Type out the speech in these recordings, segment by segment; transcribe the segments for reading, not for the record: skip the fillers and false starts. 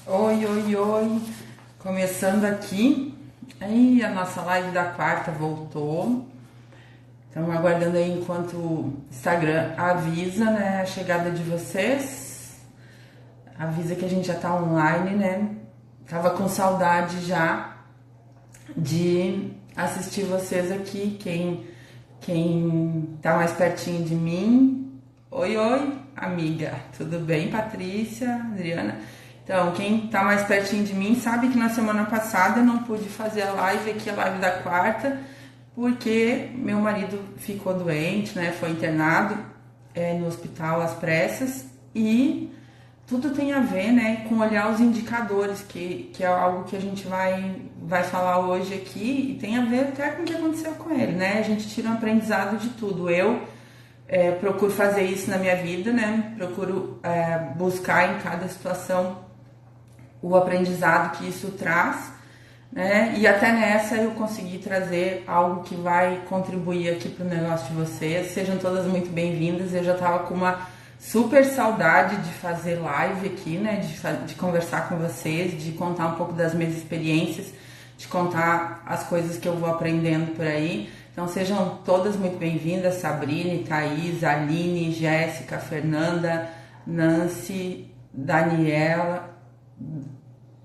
Oi, oi, oi. Começando aqui. Aí a nossa live da quarta voltou. Estamos aguardando aí enquanto o Instagram avisa, né, a chegada de vocês. Avisa que a gente já tá online, né? Tava com saudade já de assistir vocês aqui. Quem tá mais pertinho de mim. Oi, oi, amiga. Tudo bem, Patrícia, Adriana? Então, quem tá mais pertinho de mim sabe que na semana passada eu não pude fazer a live aqui, a live da quarta, porque meu marido ficou doente, né? Foi internado no hospital às pressas e tudo tem a ver, né, com olhar os indicadores, que é algo que a gente vai falar hoje aqui, e tem a ver até com o que aconteceu com ele, né? A gente tira um aprendizado de tudo. Eu procuro fazer isso na minha vida, né? Procuro buscar em cada situação o aprendizado que isso traz, né? E até nessa eu consegui trazer algo que vai contribuir aqui para o negócio de vocês. Sejam todas muito bem-vindas. Eu já estava com uma super saudade de fazer live aqui, né? De conversar com vocês, de contar um pouco das minhas experiências, de contar as coisas que eu vou aprendendo por aí. Então sejam todas muito bem-vindas, Sabrine, Thaís, Aline, Jéssica, Fernanda, Nancy, Daniela,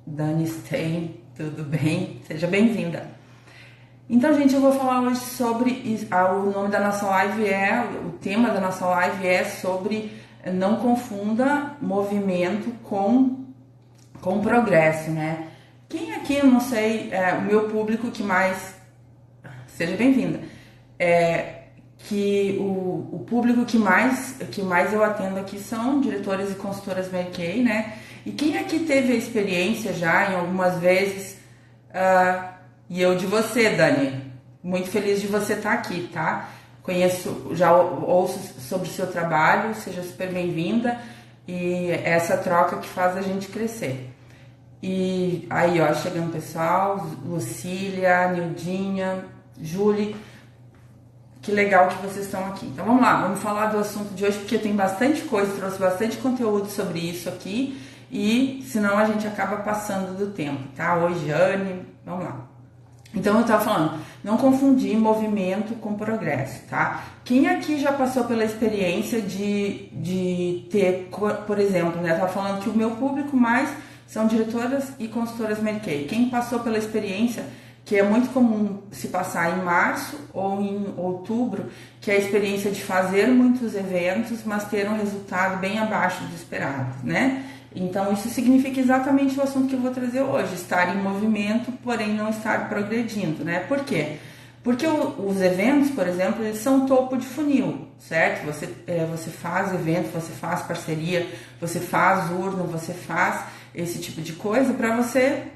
Dani Stein, tudo bem? Seja bem-vinda. Então, gente, eu vou falar hoje sobre o nome da nossa live o tema da nossa live é sobre não confunda movimento com progresso, né? Quem aqui, eu não sei, o meu público que mais, seja bem-vinda, que o público que mais eu atendo aqui são diretores e consultoras Mary Kay, né? E quem aqui teve a experiência já em algumas vezes, e eu de você, Dani, muito feliz de você estar aqui, tá? Conheço, já ouço sobre o seu trabalho, seja super bem-vinda, e é essa troca que faz a gente crescer. E aí, ó, chegando o pessoal, Lucília, Nildinha, Julie, que legal que vocês estão aqui. Então vamos lá, vamos falar do assunto de hoje, porque tem bastante coisa, trouxe bastante conteúdo sobre isso aqui, e senão a gente acaba passando do tempo, tá? Oi, Jane, vamos lá. Então eu estava falando, não confundir movimento com progresso, tá? Quem aqui já passou pela experiência de ter, por exemplo, né? Eu estava falando que o meu público mais são diretoras e consultoras Mary Kay. Quem passou pela experiência, que é muito comum se passar em março ou em outubro, que é a experiência de fazer muitos eventos, mas ter um resultado bem abaixo do esperado, né? Então isso significa exatamente o assunto que eu vou trazer hoje, estar em movimento, porém não estar progredindo, né? Por quê? Porque os eventos, por exemplo, eles são topo de funil, certo? Você faz evento, você faz parceria, você faz urna, você faz esse tipo de coisa para você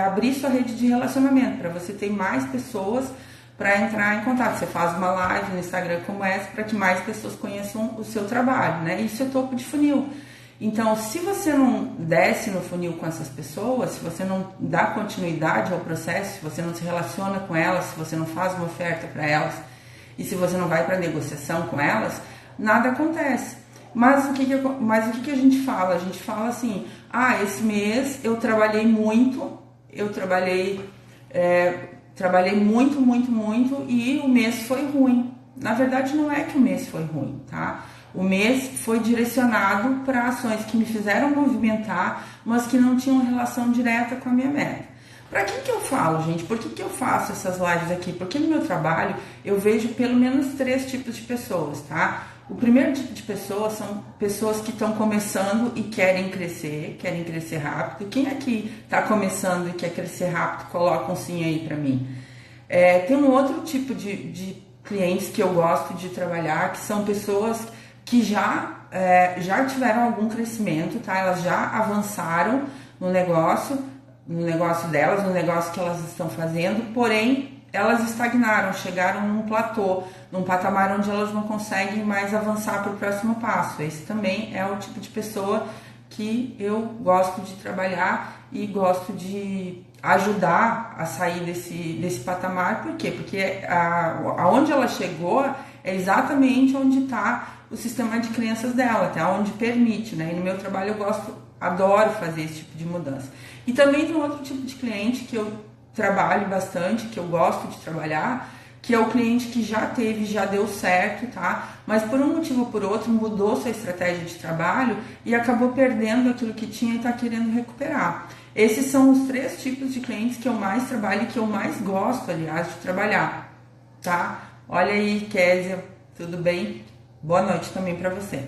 abrir sua rede de relacionamento, para você ter mais pessoas para entrar em contato. Você faz uma live no Instagram como essa para que mais pessoas conheçam o seu trabalho, né? Isso é topo de funil. Então, se você não desce no funil com essas pessoas, se você não dá continuidade ao processo, se você não se relaciona com elas, se você não faz uma oferta para elas e se você não vai para negociação com elas, nada acontece. Mas o que a gente fala? A gente fala assim, esse mês eu trabalhei muito, trabalhei muito, muito, muito e o mês foi ruim. Na verdade, não é que o mês foi ruim, tá? O mês foi direcionado para ações que me fizeram movimentar, mas que não tinham relação direta com a minha meta. Para quem que eu falo, gente? Por que eu faço essas lives aqui? Porque no meu trabalho eu vejo pelo menos 3 tipos de pessoas, tá? O primeiro tipo de pessoas são pessoas que estão começando e querem crescer rápido. Quem aqui está começando e quer crescer rápido, coloca um sim aí para mim. Tem um outro tipo de clientes que eu gosto de trabalhar, que são pessoas que já tiveram algum crescimento, tá? Elas já avançaram no negócio delas, no negócio que elas estão fazendo, porém elas estagnaram, chegaram num platô, num patamar onde elas não conseguem mais avançar para o próximo passo. Esse também é o tipo de pessoa que eu gosto de trabalhar e gosto de ajudar a sair desse patamar. Por quê? Porque aonde ela chegou é exatamente onde está o sistema de crenças dela, até onde permite, né? E no meu trabalho eu gosto adoro fazer esse tipo de mudança. E também tem um outro tipo de cliente que eu trabalho bastante, que eu gosto de trabalhar, que é o cliente que já teve, já deu certo, tá? Mas por um motivo ou por outro mudou sua estratégia de trabalho e acabou perdendo aquilo que tinha e está querendo recuperar. Esses são os 3 tipos de clientes que eu mais trabalho e que eu mais gosto, aliás, de trabalhar, tá? Olha aí, Kézia, tudo bem? Boa noite também para você.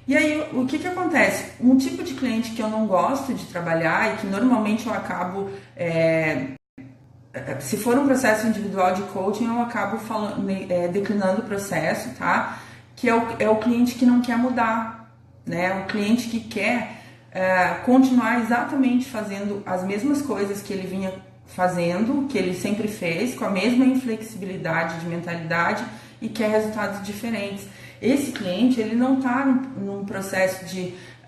E aí, o que acontece? Um tipo de cliente que eu não gosto de trabalhar e que normalmente eu acabo, se for um processo individual de coaching, eu acabo declinando o processo, tá? Que é o cliente que não quer mudar, né? O cliente que quer continuar exatamente fazendo as mesmas coisas que ele vinha fazendo, que ele sempre fez, com a mesma inflexibilidade de mentalidade e quer resultados diferentes. Esse cliente, ele não está num processo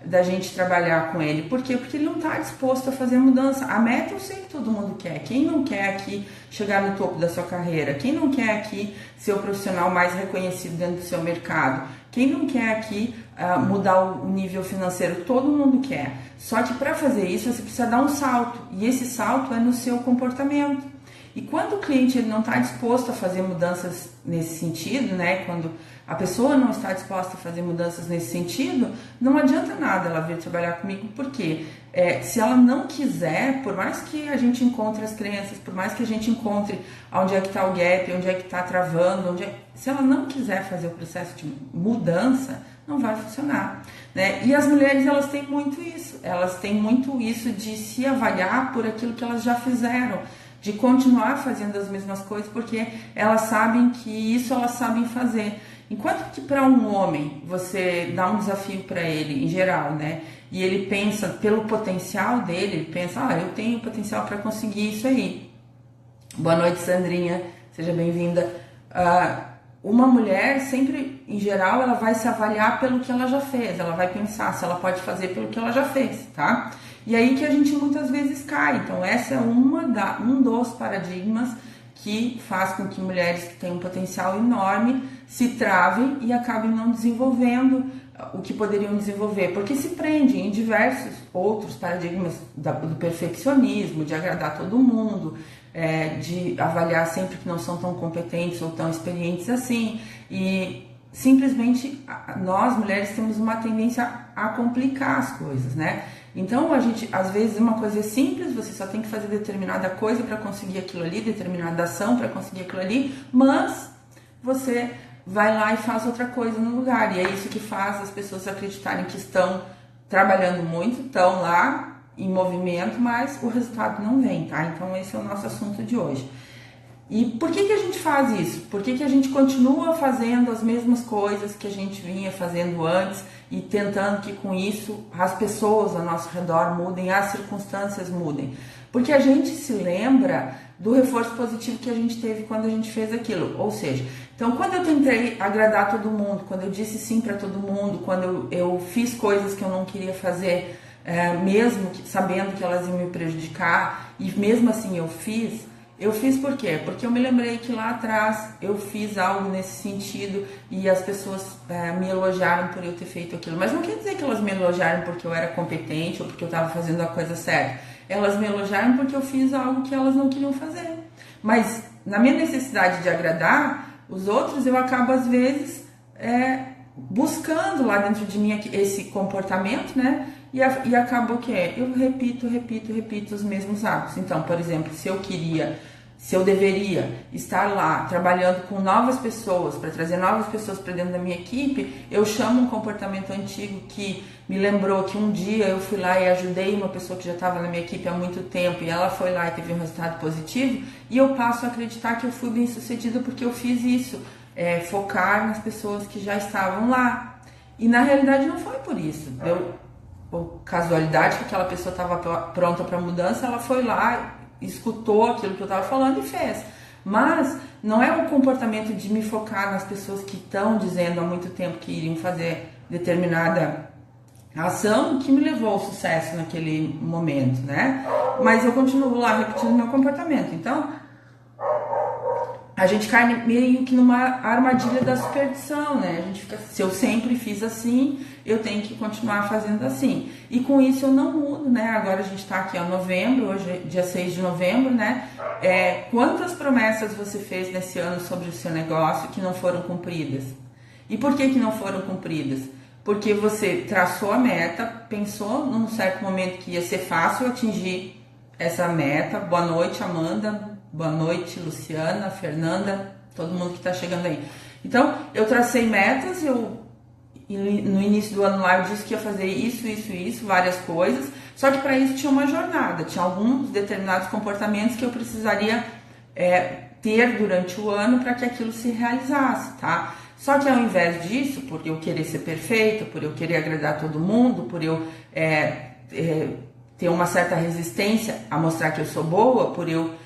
da gente trabalhar com ele. Por quê? Porque ele não está disposto a fazer mudança. A meta eu sei que todo mundo quer. Quem não quer aqui chegar no topo da sua carreira? Quem não quer aqui ser o profissional mais reconhecido dentro do seu mercado? Quem não quer aqui mudar o nível financeiro? Todo mundo quer. Só que para fazer isso, você precisa dar um salto. E esse salto é no seu comportamento. E quando o cliente ele não está disposto a fazer mudanças nesse sentido, né? Quando a pessoa não está disposta a fazer mudanças nesse sentido, não adianta nada ela vir trabalhar comigo, porque se ela não quiser, por mais que a gente encontre as crenças, por mais que a gente encontre onde é que está o gap, onde é que está travando, se ela não quiser fazer o processo de mudança, não vai funcionar, né? E as mulheres, elas têm muito isso de se avaliar por aquilo que elas já fizeram, de continuar fazendo as mesmas coisas, porque elas sabem que isso elas sabem fazer. Enquanto que para um homem, você dá um desafio para ele, em geral, né? E ele pensa pelo potencial dele, ele pensa, eu tenho potencial para conseguir isso aí. Boa noite, Sandrinha, seja bem-vinda. Uma mulher sempre, em geral, ela vai se avaliar pelo que ela já fez, ela vai pensar se ela pode fazer pelo que ela já fez, tá? E aí que a gente muitas vezes cai. Então essa é um dos paradigmas que faz com que mulheres que têm um potencial enorme se travem e acabem não desenvolvendo o que poderiam desenvolver, porque se prendem em diversos outros paradigmas do perfeccionismo, de agradar todo mundo, de avaliar sempre que não são tão competentes ou tão experientes assim, e simplesmente nós mulheres temos uma tendência a complicar as coisas, né? Então a gente, às vezes, uma coisa é simples, você só tem que fazer determinada coisa para conseguir aquilo ali, determinada ação para conseguir aquilo ali, mas você vai lá e faz outra coisa no lugar, e é isso que faz as pessoas acreditarem que estão trabalhando muito, estão lá em movimento, mas o resultado não vem, tá? Então esse é o nosso assunto de hoje. E por que a gente faz isso? Por que a gente continua fazendo as mesmas coisas que a gente vinha fazendo antes e tentando que com isso as pessoas ao nosso redor mudem, as circunstâncias mudem? Porque a gente se lembra do reforço positivo que a gente teve quando a gente fez aquilo. Ou seja, então quando eu tentei agradar todo mundo, quando eu disse sim para todo mundo, quando eu fiz coisas que eu não queria fazer, mesmo sabendo que elas iam me prejudicar, e mesmo assim eu fiz por quê? Porque eu me lembrei que lá atrás eu fiz algo nesse sentido e as pessoas me elogiaram por eu ter feito aquilo. Mas não quer dizer que elas me elogiaram porque eu era competente ou porque eu estava fazendo a coisa certa. Elas me elogiaram porque eu fiz algo que elas não queriam fazer. Mas na minha necessidade de agradar os outros, eu acabo às vezes buscando lá dentro de mim esse comportamento, né? E acaba o que eu repito os mesmos atos. Então, por exemplo, se eu deveria estar lá trabalhando com novas pessoas, para trazer novas pessoas para dentro da minha equipe, eu chamo um comportamento antigo que me lembrou que um dia eu fui lá e ajudei uma pessoa que já estava na minha equipe há muito tempo e ela foi lá e teve um resultado positivo, e eu passo a acreditar que eu fui bem sucedida porque eu fiz isso, focar nas pessoas que já estavam lá. E na realidade não foi por isso. Por casualidade que aquela pessoa estava pronta para mudança, ela foi lá, escutou aquilo que eu estava falando e fez. Mas não é o comportamento de me focar nas pessoas que estão dizendo há muito tempo que iriam fazer determinada ação que me levou ao sucesso naquele momento, né? Mas eu continuo lá repetindo meu comportamento. Então, a gente cai meio que numa armadilha da superstição, né? A gente fica, se eu sempre fiz assim, eu tenho que continuar fazendo assim. E com isso eu não mudo, né? Agora a gente tá aqui, ó, novembro, hoje é dia 6 de novembro, né? Quantas promessas você fez nesse ano sobre o seu negócio que não foram cumpridas? E por que não foram cumpridas? Porque você traçou a meta, pensou num certo momento que ia ser fácil atingir essa meta. Boa noite, Amanda. Boa noite, Luciana, Fernanda, todo mundo que está chegando aí. Então, eu tracei metas, no início do ano lá eu disse que ia fazer isso, várias coisas, só que para isso tinha uma jornada, tinha alguns determinados comportamentos que eu precisaria ter durante o ano para que aquilo se realizasse, tá? Só que ao invés disso, por eu querer ser perfeita, por eu querer agradar todo mundo, por eu ter uma certa resistência a mostrar que eu sou boa, por eu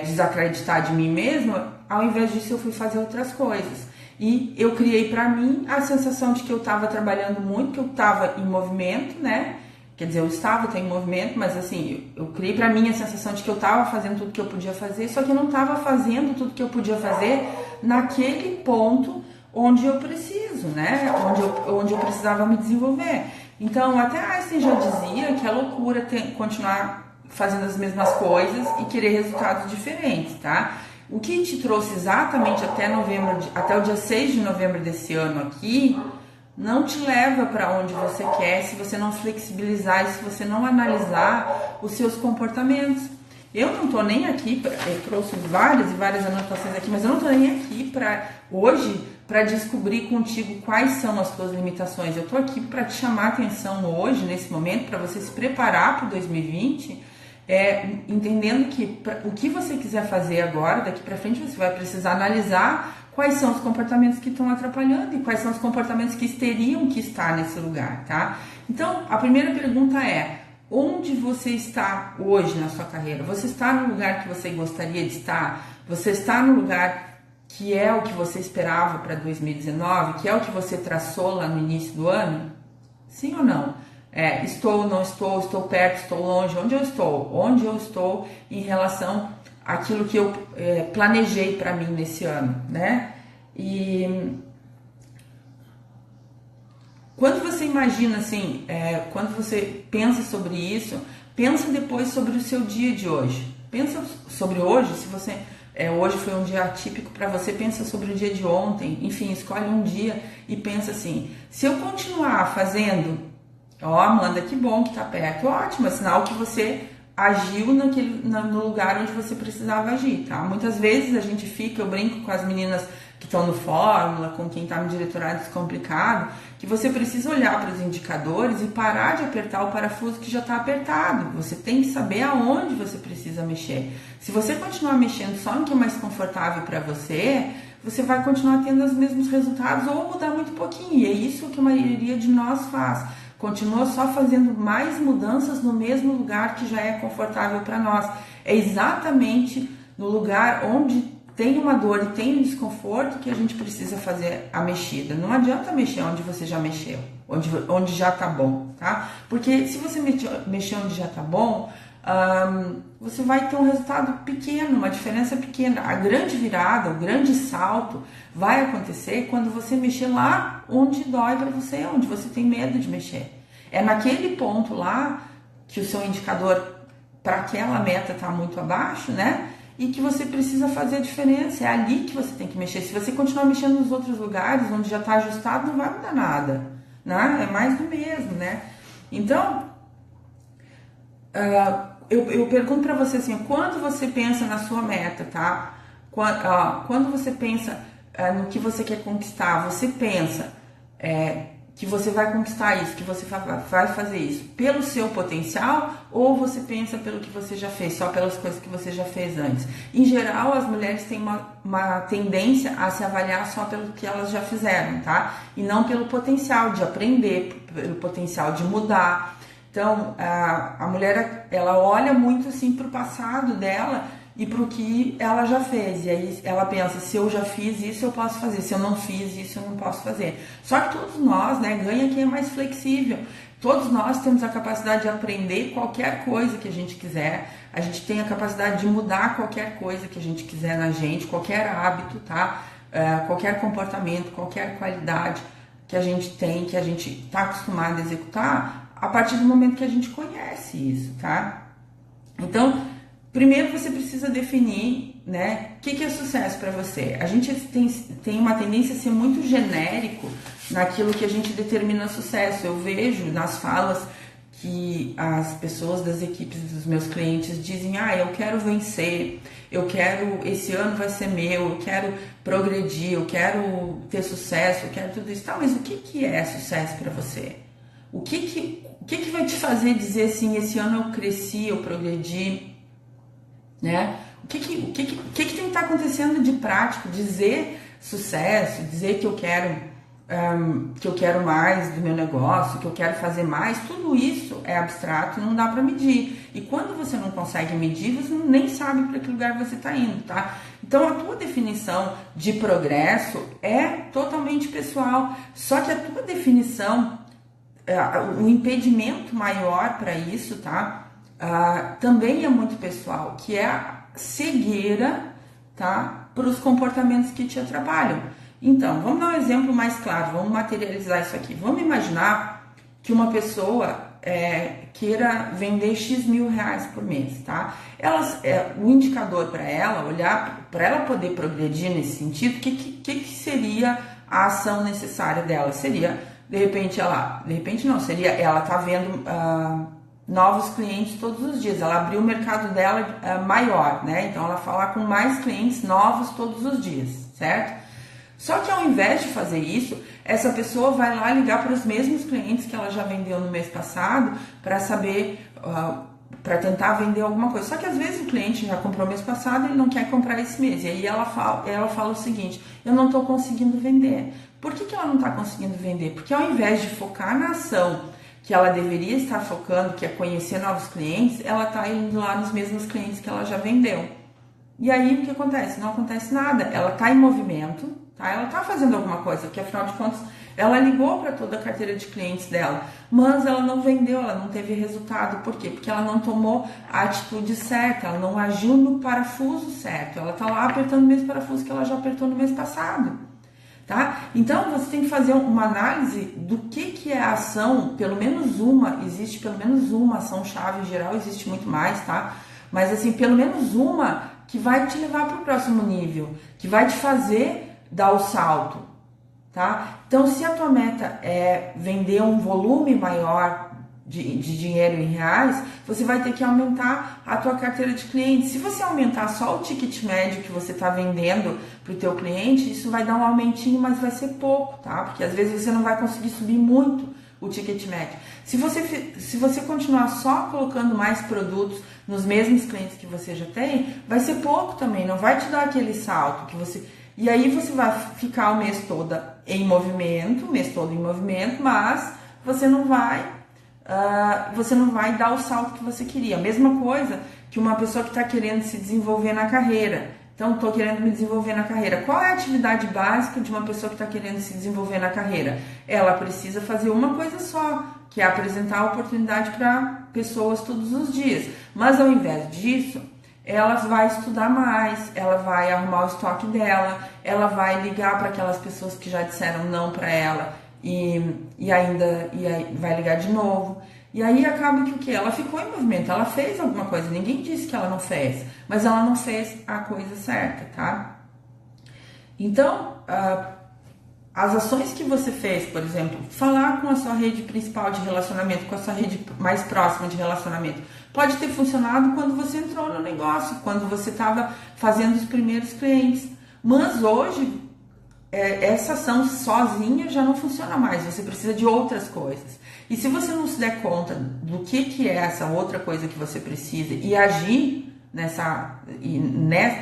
desacreditar de mim mesma, ao invés disso eu fui fazer outras coisas. E eu criei para mim a sensação de que eu estava trabalhando muito, que eu estava em movimento, né? Quer dizer, eu estava em movimento, mas assim, eu criei para mim a sensação de que eu estava fazendo tudo que eu podia fazer, só que eu não estava fazendo tudo que eu podia fazer naquele ponto onde eu preciso, né? Onde eu precisava me desenvolver. Então, até Einstein já dizia que é loucura continuar fazendo as mesmas coisas e querer resultados diferentes, tá? O que te trouxe exatamente até o dia 6 de novembro desse ano aqui, não te leva para onde você quer se você não flexibilizar e se você não analisar os seus comportamentos. Eu não tô nem aqui, eu trouxe várias e várias anotações aqui, mas eu não tô nem aqui hoje para descobrir contigo quais são as tuas limitações. Eu tô aqui para te chamar a atenção hoje, nesse momento, para você se preparar para o 2020, entendendo que o que você quiser fazer agora, daqui para frente, você vai precisar analisar quais são os comportamentos que estão atrapalhando e quais são os comportamentos que teriam que estar nesse lugar, tá? Então, a primeira pergunta é: onde você está hoje na sua carreira? Você está no lugar que você gostaria de estar? Você está no lugar que é o que você esperava para 2019? Que é o que você traçou lá no início do ano? Sim ou não? Estou, não estou, estou perto, estou longe, onde eu estou? Onde eu estou em relação àquilo que eu planejei para mim nesse ano, né? E quando você imagina assim, quando você pensa sobre isso, pensa depois sobre o seu dia de hoje. Pensa sobre hoje, se você hoje foi um dia atípico para você, pensa sobre o dia de ontem, enfim, escolhe um dia e pensa assim: se eu continuar fazendo, Amanda, que bom que tá perto, ótimo, é sinal que você agiu no lugar onde você precisava agir, tá? Muitas vezes a gente fica, eu brinco com as meninas que estão no Fórmula, com quem está no Diretorado Descomplicado, que você precisa olhar para os indicadores e parar de apertar o parafuso que já está apertado. Você tem que saber aonde você precisa mexer. Se você continuar mexendo só no que é mais confortável para você, você vai continuar tendo os mesmos resultados ou mudar muito pouquinho. E é isso que a maioria de nós faz. Continua só fazendo mais mudanças no mesmo lugar que já é confortável para nós. É exatamente no lugar onde tem uma dor e tem um desconforto que a gente precisa fazer a mexida. Não adianta mexer onde você já mexeu, onde já tá bom, tá? Porque se você mexer onde já tá bom, você vai ter um resultado pequeno, uma diferença pequena. A grande virada, o grande salto vai acontecer quando você mexer lá onde dói para você, onde você tem medo de mexer. É naquele ponto lá que o seu indicador para aquela meta tá muito abaixo, né? E que você precisa fazer a diferença. É ali que você tem que mexer. Se você continuar mexendo nos outros lugares onde já está ajustado, não vai mudar nada, né? É mais do mesmo, né? Então, eu pergunto para você assim: quando você pensa na sua meta, tá? Quando você pensa no que você quer conquistar, você pensa que você vai conquistar isso, que você vai fazer isso pelo seu potencial, ou você pensa pelo que você já fez, só pelas coisas que você já fez antes? Em geral, as mulheres têm uma tendência a se avaliar só pelo que elas já fizeram, tá? E não pelo potencial de aprender, pelo potencial de mudar. Então, a mulher, ela olha muito assim para o passado dela e para o que ela já fez. E aí ela pensa: se eu já fiz isso, eu posso fazer. Se eu não fiz isso, eu não posso fazer. Só que todos nós, né, ganha quem é mais flexível. Todos nós temos a capacidade de aprender qualquer coisa que a gente quiser, a gente tem a capacidade de mudar qualquer coisa que a gente quiser na gente, qualquer hábito, tá? Qualquer comportamento, qualquer qualidade que a gente tem, que a gente está acostumado a executar, a partir do momento que a gente conhece isso, tá? Então, primeiro você precisa definir, né, o que é sucesso para você. A gente tem uma tendência a ser muito genérico naquilo que a gente determina sucesso. Eu vejo nas falas que as pessoas das equipes dos meus clientes dizem: eu quero vencer, esse ano vai ser meu, eu quero progredir, eu quero ter sucesso, eu quero tudo isso. Tá, mas o que é sucesso para você? O que vai te fazer dizer assim, esse ano eu cresci, eu progredi, né? O que tem que estar acontecendo de prático? Dizer sucesso, dizer que eu quero mais do meu negócio, que eu quero fazer mais, tudo isso é abstrato e não dá para medir. E quando você não consegue medir, você nem sabe para que lugar você está indo, tá? Então a tua definição de progresso é totalmente pessoal, só que a tua definição, o impedimento maior para isso, tá? Também é muito pessoal, que é a cegueira, tá? Para os comportamentos que te atrapalham. Então, vamos dar um exemplo mais claro, vamos materializar isso aqui. Vamos imaginar que uma pessoa queira vender X mil reais por mês, tá? O indicador para ela, para ela poder progredir nesse sentido, o que seria a ação necessária dela? Seria, seria ela tá vendo novos clientes todos os dias, ela abrir o mercado dela maior, né? Então, ela falar com mais clientes novos todos os dias, certo? Só que ao invés de fazer isso, essa pessoa vai lá ligar para os mesmos clientes que ela já vendeu no mês passado para saber, para tentar vender alguma coisa. Só que às vezes o cliente já comprou mês passado e ele não quer comprar esse mês. E aí ela fala o seguinte: eu não estou conseguindo vender. Por que ela não está conseguindo vender? Porque ao invés de focar na ação que ela deveria estar focando, que é conhecer novos clientes, ela está indo lá nos mesmos clientes que ela já vendeu. E aí o que acontece? Não acontece nada. Ela está em movimento, tá? Ela está fazendo alguma coisa, porque afinal de contas ela ligou para toda a carteira de clientes dela, mas ela não vendeu, ela não teve resultado. Por quê? Porque ela não tomou a atitude certa, ela não agiu no parafuso certo. Ela está lá apertando o mesmo parafuso que ela já apertou no mês passado, tá? Então você tem que fazer uma análise do que é a ação, pelo menos uma, existe pelo menos uma ação-chave, em geral existe muito mais, tá? Mas assim, pelo menos uma que vai te levar para o próximo nível, que vai te fazer dar o salto, tá? Então, se a tua meta é vender um volume maior de dinheiro em reais, você vai ter que aumentar a tua carteira de clientes. Se você aumentar só o ticket médio que você está vendendo para o teu cliente, isso vai dar um aumentinho, mas vai ser pouco, tá? Porque às vezes você não vai conseguir subir muito o ticket médio. Se você continuar só colocando mais produtos nos mesmos clientes que você já tem, vai ser pouco também, não vai te dar aquele salto que você... E aí você vai ficar o mês todo em movimento, mas você não vai dar o salto que você queria. A mesma coisa que uma pessoa que está querendo se desenvolver na carreira. Então, estou querendo me desenvolver na carreira. Qual é a atividade básica de uma pessoa que está querendo se desenvolver na carreira? Ela precisa fazer uma coisa só, que é apresentar a oportunidade para pessoas todos os dias. Mas, ao invés disso, ela vai estudar mais, ela vai arrumar o estoque dela, ela vai ligar para aquelas pessoas que já disseram não para ela e aí vai ligar de novo. E aí acaba que o quê? Ela ficou em movimento, ela fez alguma coisa, ninguém disse que ela não fez, mas ela não fez a coisa certa, tá? Então, as ações que você fez, por exemplo, falar com a sua rede principal de relacionamento, com a sua rede mais próxima de relacionamento, pode ter funcionado quando você entrou no negócio, quando você estava fazendo os primeiros clientes, mas hoje essa ação sozinha já não funciona mais, você precisa de outras coisas. E se você não se der conta do que é essa outra coisa que você precisa e agir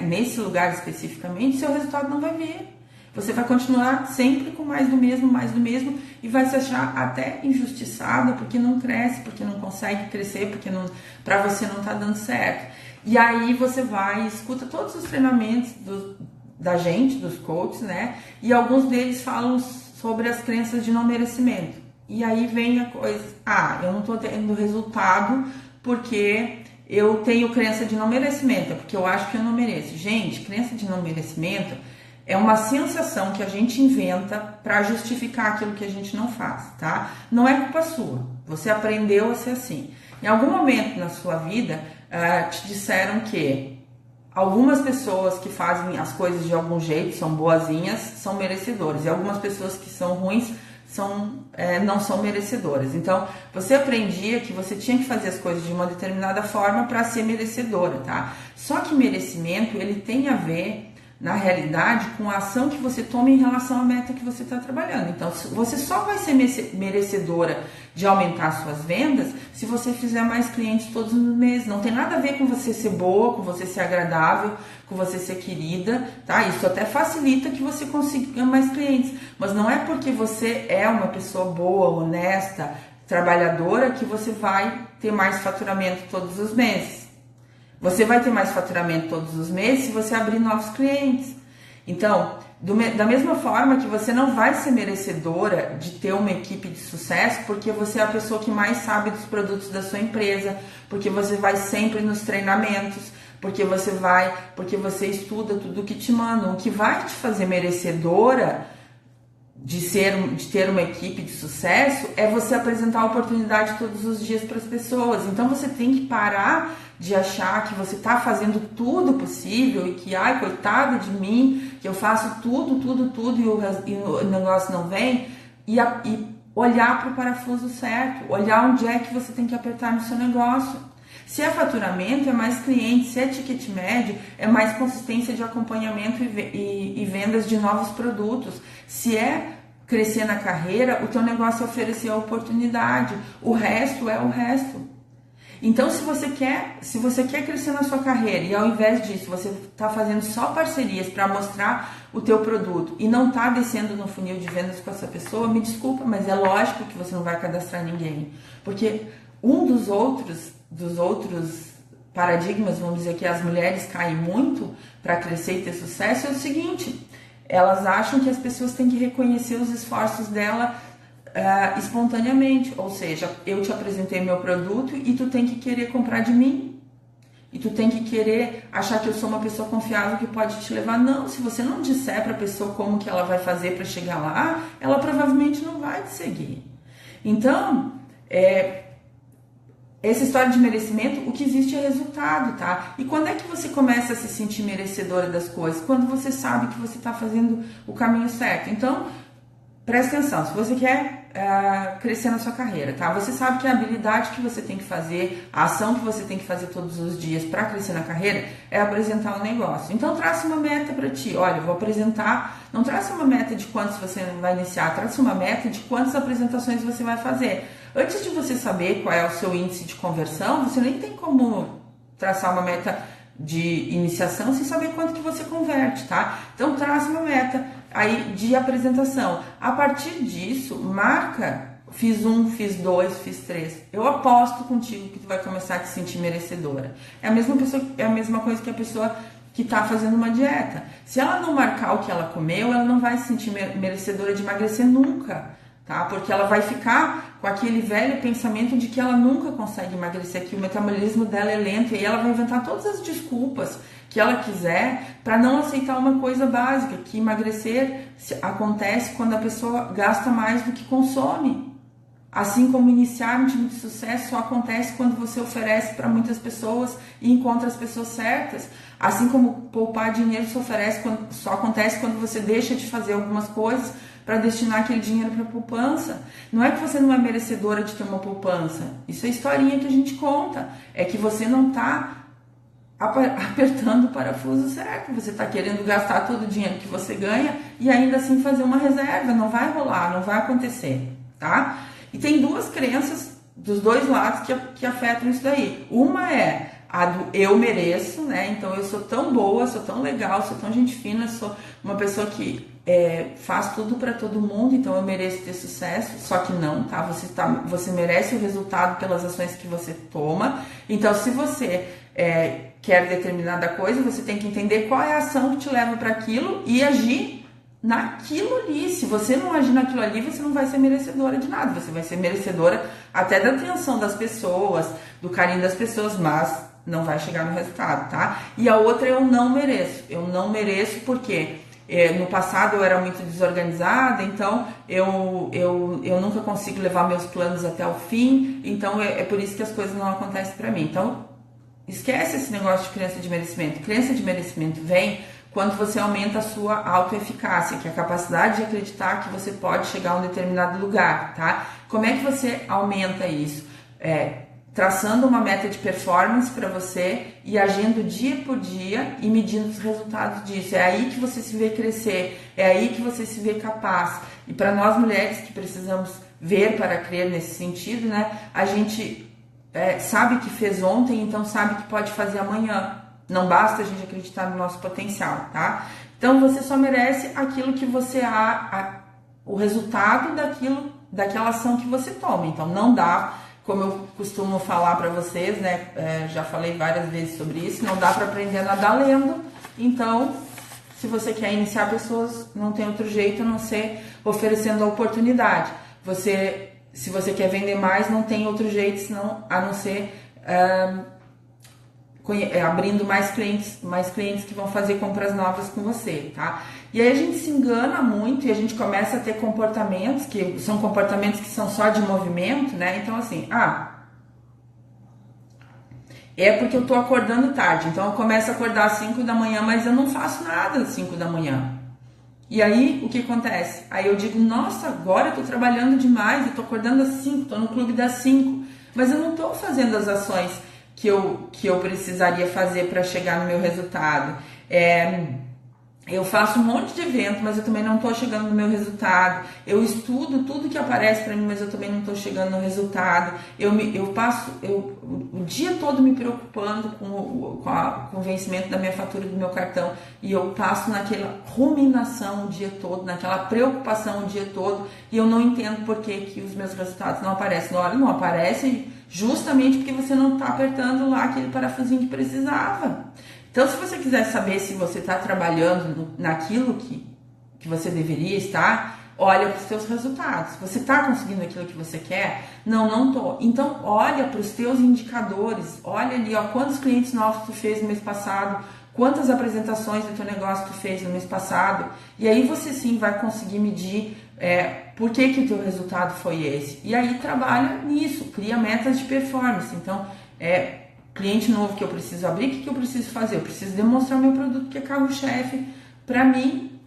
nesse lugar especificamente, seu resultado não vai vir. Você vai continuar sempre com mais do mesmo, e vai se achar até injustiçada porque não cresce, porque não consegue crescer, porque para você não está dando certo. E aí você vai e escuta todos os treinamentos da gente, dos coaches, né? E alguns deles falam sobre as crenças de não merecimento. e aí vem a coisa, eu não estou tendo resultado porque eu tenho crença de não merecimento, porque eu acho que eu não mereço. Gente, crença de não merecimento é uma sensação que a gente inventa para justificar aquilo que a gente não faz, tá? Não é culpa sua, você aprendeu a ser assim. Em algum momento na sua vida, te disseram que algumas pessoas que fazem as coisas de algum jeito, são boazinhas, são merecedoras, e algumas pessoas que são ruins não são merecedoras. Então, você aprendia que você tinha que fazer as coisas de uma determinada forma para ser merecedora, tá? Só que merecimento, ele tem a ver, na realidade, com a ação que você toma em relação à meta que você está trabalhando. Então, você só vai ser merecedora de aumentar suas vendas se você fizer mais clientes todos os meses. Não tem nada a ver com você ser boa, com você ser agradável, com você ser querida, tá? Isso até facilita que você consiga mais clientes, mas não é porque você é uma pessoa boa, honesta, trabalhadora, que você vai ter mais faturamento todos os meses. Você vai ter mais faturamento todos os meses se você abrir novos clientes. Então, da mesma forma que você não vai ser merecedora de ter uma equipe de sucesso porque você é a pessoa que mais sabe dos produtos da sua empresa, porque você vai sempre nos treinamentos, porque você estuda tudo que te mandam. O que vai te fazer merecedora de ter uma equipe de sucesso é você apresentar a oportunidade todos os dias para as pessoas. Então você tem que parar de achar que você está fazendo tudo possível e que, coitada de mim, que eu faço tudo e o negócio não vem, e olhar para o parafuso certo, olhar onde é que você tem que apertar no seu negócio. Se é faturamento, é mais cliente. Se é ticket médio, é mais consistência de acompanhamento e vendas de novos produtos. Se é crescer na carreira, o teu negócio é oferecer a oportunidade. O resto é o resto. Então, se você quer crescer na sua carreira e ao invés disso você está fazendo só parcerias para mostrar o teu produto e não está descendo no funil de vendas com essa pessoa, me desculpa, mas é lógico que você não vai cadastrar ninguém. Porque um dos outros paradigmas, vamos dizer, que as mulheres caem muito para crescer e ter sucesso é o seguinte: elas acham que as pessoas têm que reconhecer os esforços dela espontaneamente, ou seja, eu te apresentei meu produto e tu tem que querer comprar de mim, e tu tem que querer achar que eu sou uma pessoa confiável que pode te levar. Não, se você não disser para a pessoa como que ela vai fazer para chegar lá, ela provavelmente não vai te seguir. Então, essa história de merecimento, o que existe é resultado, tá? E quando é que você começa a se sentir merecedora das coisas? Quando você sabe que você está fazendo o caminho certo. Então, presta atenção, se você quer crescer na sua carreira, tá? Você sabe que a habilidade que você tem que fazer, a ação que você tem que fazer todos os dias para crescer na carreira é apresentar um negócio. Então, traça uma meta para ti. Olha, eu vou apresentar. Não traça uma meta de quantos você vai iniciar, traça uma meta de quantas apresentações você vai fazer. Antes de você saber qual é o seu índice de conversão, você nem tem como traçar uma meta de iniciação sem saber quanto que você converte, tá? Então, traça uma meta aí de apresentação. A partir disso, marca, fiz 1, fiz 2, fiz 3. Eu aposto contigo que tu vai começar a te sentir merecedora. É a mesma coisa que a pessoa que está fazendo uma dieta. Se ela não marcar o que ela comeu, ela não vai se sentir merecedora de emagrecer nunca, tá? Porque ela vai ficar com aquele velho pensamento de que ela nunca consegue emagrecer, que o metabolismo dela é lento, e ela vai inventar todas as desculpas que ela quiser para não aceitar uma coisa básica, que emagrecer acontece quando a pessoa gasta mais do que consome. Assim como iniciar um time de sucesso só acontece quando você oferece para muitas pessoas e encontra as pessoas certas. Assim como poupar dinheiro só acontece quando você deixa de fazer algumas coisas para destinar aquele dinheiro para poupança. Não é que você não é merecedora de ter uma poupança. Isso é historinha que a gente conta. É que você não está apertando o parafuso certo. Você está querendo gastar todo o dinheiro que você ganha e ainda assim fazer uma reserva. Não vai rolar, não vai acontecer, tá? E tem duas crenças dos dois lados que afetam isso daí. Uma é a do eu mereço, né? Então eu sou tão boa, sou tão legal, sou tão gente fina, sou uma pessoa que faz tudo para todo mundo, então eu mereço ter sucesso. Só que não, tá? Você merece o resultado pelas ações que você toma. Então, se você quer determinada coisa, você tem que entender qual é a ação que te leva para aquilo e agir naquilo ali. Se você não agir naquilo ali, você não vai ser merecedora de nada. Você vai ser merecedora até da atenção das pessoas, do carinho das pessoas, mas não vai chegar no resultado, tá? E a outra, eu não mereço. Eu não mereço porque no passado eu era muito desorganizada, então eu nunca consigo levar meus planos até o fim, então é por isso que as coisas não acontecem pra mim. Então, esquece esse negócio de crença de merecimento. Crença de merecimento vem quando você aumenta a sua autoeficácia, que é a capacidade de acreditar que você pode chegar a um determinado lugar, tá? Como é que você aumenta isso? Traçando uma meta de performance para você e agindo dia por dia e medindo os resultados disso. É aí que você se vê crescer, é aí que você se vê capaz. E para nós mulheres que precisamos ver para crer nesse sentido, né? A gente sabe que fez ontem, então sabe que pode fazer amanhã. Não basta a gente acreditar no nosso potencial, tá? Então você só merece aquilo que você o resultado daquela ação que você toma. Então não dá, como eu costumo falar para vocês, né? Já falei várias vezes sobre isso, não dá para aprender a nadar lendo. Então, se você quer iniciar pessoas, não tem outro jeito a não ser oferecendo a oportunidade. Se você quer vender mais, não tem outro jeito a não ser abrindo mais clientes que vão fazer compras novas com você, tá? E aí a gente se engana muito e a gente começa a ter comportamentos que são só de movimento, né? Então assim, é porque eu tô acordando tarde, então eu começo a acordar às 5 da manhã, mas eu não faço nada às 5 da manhã. E aí, o que acontece? Aí eu digo, nossa, agora eu tô trabalhando demais, eu tô acordando às 5, tô no clube das 5, mas eu não tô fazendo as ações que eu precisaria fazer para chegar no meu resultado. Eu faço um monte de evento, mas eu também não estou chegando no meu resultado. Eu estudo tudo que aparece para mim, mas eu também não estou chegando no resultado. Eu passo o dia todo me preocupando com o vencimento da minha fatura do meu cartão, e eu passo naquela ruminação o dia todo, naquela preocupação o dia todo, e eu não entendo por que os meus resultados não aparecem. Olha, não aparecem justamente porque você não está apertando lá aquele parafusinho que precisava. Então, se você quiser saber se você está trabalhando naquilo que você deveria estar, olha para os seus resultados. Você está conseguindo aquilo que você quer? Não estou. Então, olha para os teus indicadores. Olha ali, quantos clientes novos tu fez no mês passado, quantas apresentações do teu negócio tu fez no mês passado. E aí você sim vai conseguir medir por que o teu resultado foi esse. E aí trabalha nisso, cria metas de performance. Então, cliente novo que eu preciso abrir, o que eu preciso fazer? Eu preciso demonstrar meu produto que é carro-chefe para mim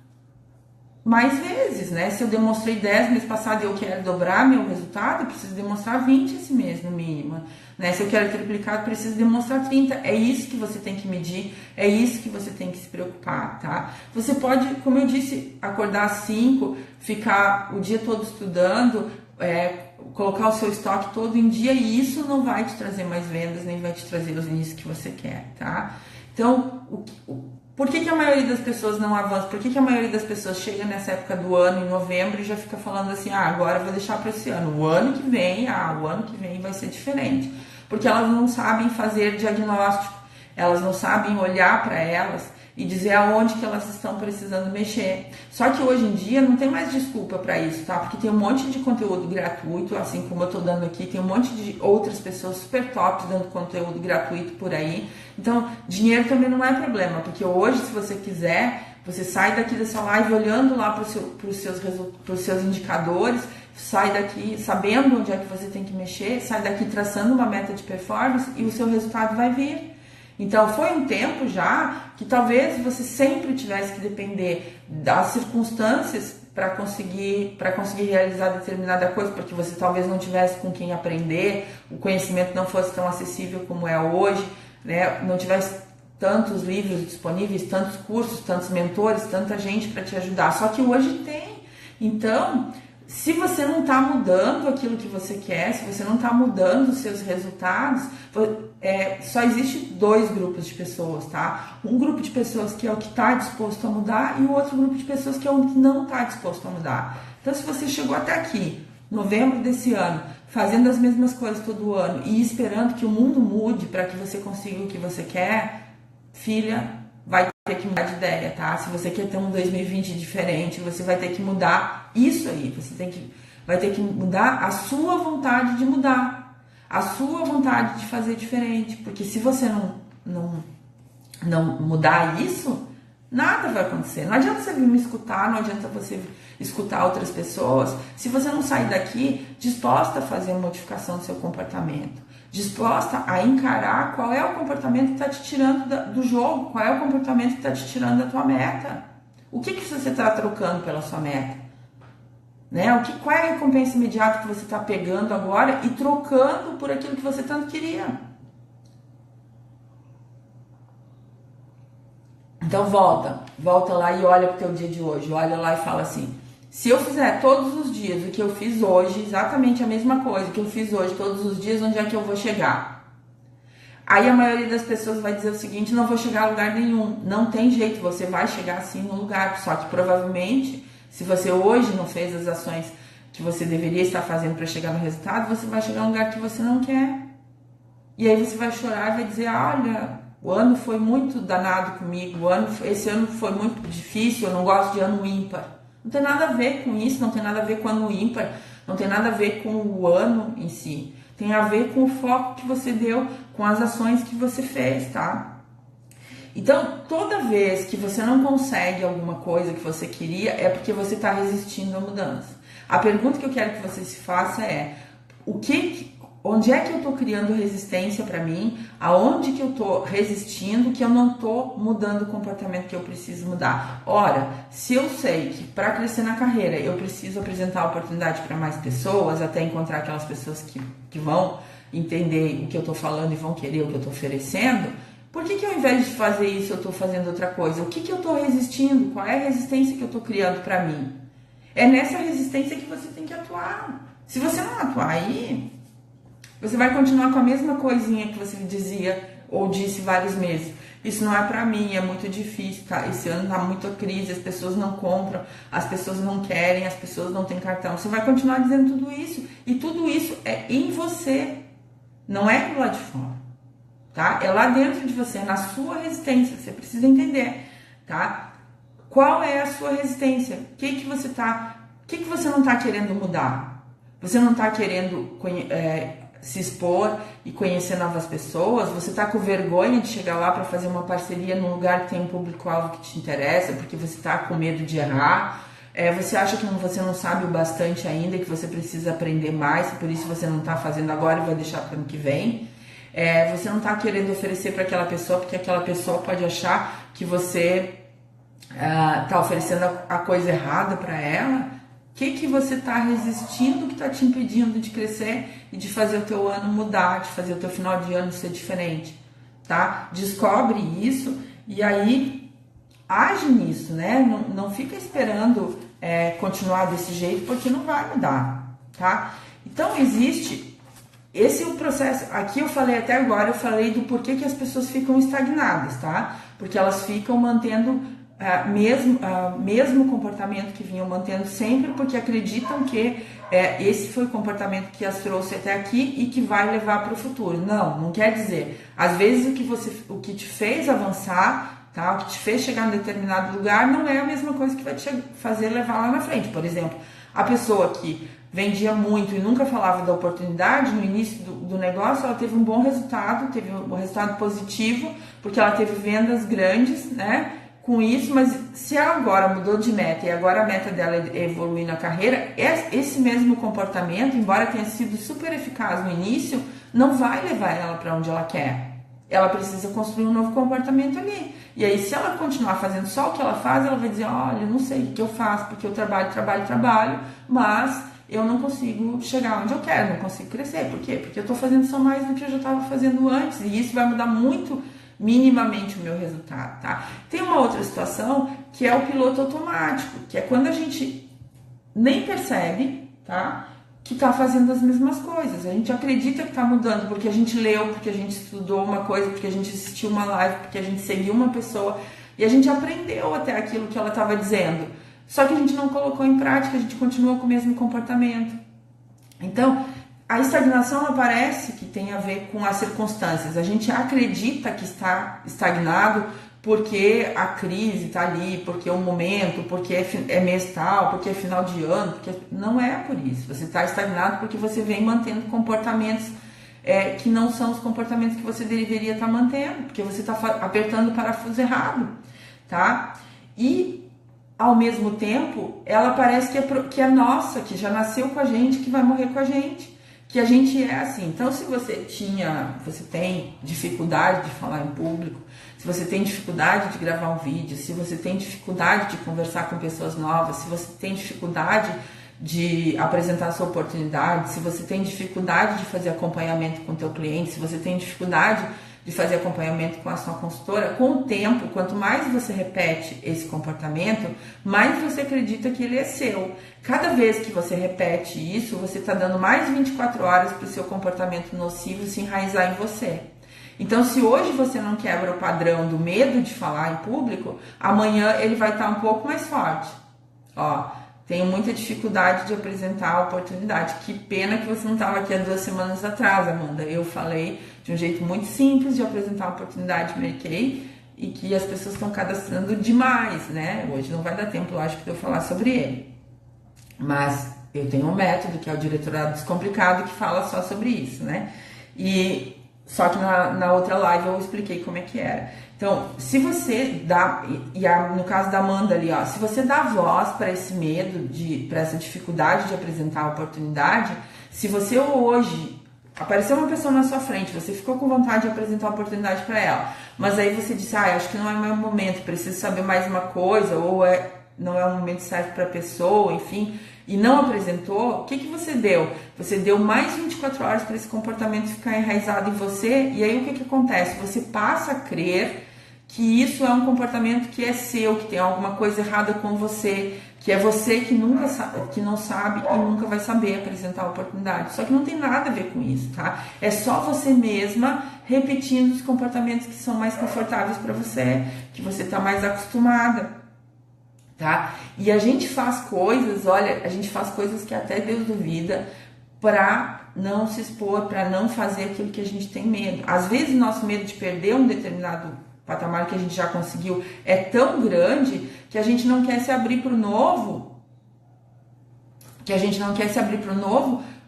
mais vezes, né? Se eu demonstrei 10 mês passado e eu quero dobrar meu resultado, eu preciso demonstrar 20 esse mês no mínimo, né? Se eu quero triplicar, eu preciso demonstrar 30. É isso que você tem que medir, é isso que você tem que se preocupar, tá? Você pode, como eu disse, acordar às 5, ficar o dia todo estudando, colocar o seu estoque todo em dia, e isso não vai te trazer mais vendas, nem vai te trazer os inícios que você quer, tá? Então, por que a maioria das pessoas não avança? Por que a maioria das pessoas chega nessa época do ano, em novembro, e já fica falando assim, agora eu vou deixar para esse ano, o ano que vem vai ser diferente? Porque elas não sabem fazer diagnóstico, elas não sabem olhar para elas e dizer aonde que elas estão precisando mexer. Só que hoje em dia não tem mais desculpa para isso, tá? Porque tem um monte de conteúdo gratuito, assim como eu tô dando aqui, tem um monte de outras pessoas super tops dando conteúdo gratuito por aí. Então, dinheiro também não é problema, porque hoje, se você quiser, você sai daqui dessa live olhando lá para os seus indicadores, sai daqui sabendo onde é que você tem que mexer, sai daqui traçando uma meta de performance e o seu resultado vai vir. Então, foi um tempo já que talvez você sempre tivesse que depender das circunstâncias para conseguir realizar determinada coisa, porque você talvez não tivesse com quem aprender, o conhecimento não fosse tão acessível como é hoje, né? Não tivesse tantos livros disponíveis, tantos cursos, tantos mentores, tanta gente para te ajudar. Só que hoje tem. Então, se você não está mudando aquilo que você quer, se você não está mudando os seus resultados, só existe 2 grupos de pessoas, tá? Um grupo de pessoas que é o que está disposto a mudar e o outro grupo de pessoas que é o que não está disposto a mudar. Então, se você chegou até aqui, novembro desse ano, fazendo as mesmas coisas todo ano e esperando que o mundo mude para que você consiga o que você quer, filha, vai ter que mudar. mudar de ideia, tá? Se você quer ter um 2020 diferente, você vai ter que mudar isso aí. Vai ter que mudar a sua vontade de mudar, a sua vontade de fazer diferente. Porque se você não mudar isso, nada vai acontecer. Não adianta você vir me escutar, não adianta você escutar outras pessoas, se você não sair daqui disposta a fazer uma modificação do seu comportamento, disposta a encarar qual é o comportamento que está te tirando do jogo, qual é o comportamento que está te tirando da tua meta. O que você está trocando pela sua meta? Né? Qual é a recompensa imediata que você está pegando agora e trocando por aquilo que você tanto queria? Então volta lá e olha para o teu dia de hoje, olha lá e fala assim: se eu fizer todos os dias o que eu fiz hoje, exatamente a mesma coisa que eu fiz hoje todos os dias, onde é que eu vou chegar? Aí a maioria das pessoas vai dizer o seguinte: não vou chegar a lugar nenhum. Não tem jeito, você vai chegar sim no lugar, só que provavelmente, se você hoje não fez as ações que você deveria estar fazendo para chegar no resultado, você vai chegar a um lugar que você não quer. E aí você vai chorar e vai dizer: olha, o ano foi muito danado comigo, esse ano foi muito difícil, eu não gosto de ano ímpar. Não tem nada a ver com isso, não tem nada a ver com o ano ímpar, não tem nada a ver com o ano em si. Tem a ver com o foco que você deu, com as ações que você fez, tá? Então, toda vez que você não consegue alguma coisa que você queria, é porque você está resistindo à mudança. A pergunta que eu quero que você se faça é: onde é que eu estou criando resistência para mim? Aonde que eu estou resistindo que eu não estou mudando o comportamento que eu preciso mudar? Ora, se eu sei que para crescer na carreira eu preciso apresentar a oportunidade para mais pessoas, até encontrar aquelas pessoas que vão entender o que eu estou falando e vão querer o que eu estou oferecendo, por que ao invés de fazer isso eu estou fazendo outra coisa? O que eu estou resistindo? Qual é a resistência que eu estou criando para mim? É nessa resistência que você tem que atuar. Se você não atuar aí, você vai continuar com a mesma coisinha que você dizia ou disse vários meses. Isso não é pra mim, é muito difícil, tá? Esse ano tá muita crise, as pessoas não compram, as pessoas não querem, as pessoas não têm cartão. Você vai continuar dizendo tudo isso. E tudo isso é em você, não é do lado de fora, tá? É lá dentro de você, na sua resistência. Você precisa entender, tá? Qual é a sua resistência? O que você não tá querendo mudar? Você não tá querendo se expor e conhecer novas pessoas? Você tá com vergonha de chegar lá para fazer uma parceria num lugar que tem um público-alvo que te interessa, porque você tá com medo de errar? Você acha que você não sabe o bastante ainda, que você precisa aprender mais, por isso você não tá fazendo agora e vai deixar para o ano que vem? Você não tá querendo oferecer para aquela pessoa, porque aquela pessoa pode achar que você tá oferecendo a coisa errada para ela? O que você está resistindo que está te impedindo de crescer e de fazer o teu ano mudar, de fazer o teu final de ano ser diferente, tá? Descobre isso e aí age nisso, né? Não fica esperando continuar desse jeito, porque não vai mudar, tá? Então existe esse é o processo. Aqui eu falei até agora, eu falei do porquê que as pessoas ficam estagnadas, tá? Porque elas ficam mantendo mesmo comportamento que vinham mantendo sempre, porque acreditam que esse foi o comportamento que as trouxe até aqui e que vai levar para o futuro. Não quer dizer. Às vezes o que te fez avançar, tá? O que te fez chegar em determinado lugar não é a mesma coisa que vai te fazer levar lá na frente. Por exemplo, a pessoa que vendia muito e nunca falava da oportunidade, no início do negócio ela teve um bom resultado, teve um resultado positivo, porque ela teve vendas grandes, né? Com isso, mas se ela agora mudou de meta e agora a meta dela é evoluir na carreira, esse mesmo comportamento, embora tenha sido super eficaz no início, não vai levar ela para onde ela quer. Ela precisa construir um novo comportamento ali. E aí, se ela continuar fazendo só o que ela faz, ela vai dizer: olha, não sei o que eu faço, porque eu trabalho, mas eu não consigo chegar onde eu quero, não consigo crescer. Por quê? Porque eu estou fazendo só mais do que eu já estava fazendo antes, e isso vai mudar muito minimamente o meu resultado, tá? Tem uma outra situação que é o piloto automático, que é quando a gente nem percebe, tá? Que tá fazendo as mesmas coisas. A gente acredita que tá mudando porque a gente leu, porque a gente estudou uma coisa, porque a gente assistiu uma live, porque a gente seguiu uma pessoa e a gente aprendeu até aquilo que ela estava dizendo. Só que a gente não colocou em prática, a gente continua com o mesmo comportamento. Então, a estagnação aparece que tem a ver com as circunstâncias. A gente acredita que está estagnado porque a crise está ali, porque é um momento, porque é mês tal, porque é final de ano, porque não é por isso. Você está estagnado porque você vem mantendo comportamentos que não são os comportamentos que você deveria estar mantendo, porque você está apertando o parafuso errado, tá? E ao mesmo tempo, ela parece que é nossa, que já nasceu com a gente, que vai morrer com a gente, que a gente é assim. Então, se você tem dificuldade de falar em público, se você tem dificuldade de gravar um vídeo, se você tem dificuldade de conversar com pessoas novas, se você tem dificuldade de apresentar a sua oportunidade, se você tem dificuldade de fazer acompanhamento com o teu cliente, se você tem dificuldade de fazer acompanhamento com a sua consultora, com o tempo, quanto mais você repete esse comportamento, mais você acredita que ele é seu. Cada vez que você repete isso, você está dando mais 24 horas para o seu comportamento nocivo se enraizar em você. Então, se hoje você não quebra o padrão do medo de falar em público, amanhã ele vai estar um pouco mais forte. Tenho muita dificuldade de apresentar a oportunidade. Que pena que você não estava aqui há 2 semanas atrás, Amanda. Eu falei de um jeito muito simples de apresentar a oportunidade Mary Kay e que as pessoas estão cadastrando demais, né? Hoje não vai dar tempo, lógico, de eu falar sobre ele. Mas eu tenho um método, que é o Diretorado Descomplicado, que fala só sobre isso, né? Só que na outra live eu expliquei como é que era. Então, se você dá, no caso da Amanda ali, se você dá voz para esse medo, para essa dificuldade de apresentar a oportunidade, se você hoje apareceu uma pessoa na sua frente, você ficou com vontade de apresentar a oportunidade para ela, mas aí você disse, acho que não é o meu momento, preciso saber mais uma coisa, ou não é o momento certo para a pessoa, enfim, e não apresentou, o que você deu? Você deu mais 24 horas para esse comportamento ficar enraizado em você, e aí o que acontece? Você passa a crer que isso é um comportamento que é seu, que tem alguma coisa errada com você, que é você que nunca sabe, que não sabe e nunca vai saber apresentar a oportunidade. Só que não tem nada a ver com isso, tá? É só você mesma repetindo os comportamentos que são mais confortáveis para você, que você está mais acostumada, tá? E a gente faz coisas, que até Deus duvida para não se expor, para não fazer aquilo que a gente tem medo. Às vezes, nosso medo de perder um determinado patamar que a gente já conseguiu é tão grande que a gente não quer se abrir para o novo,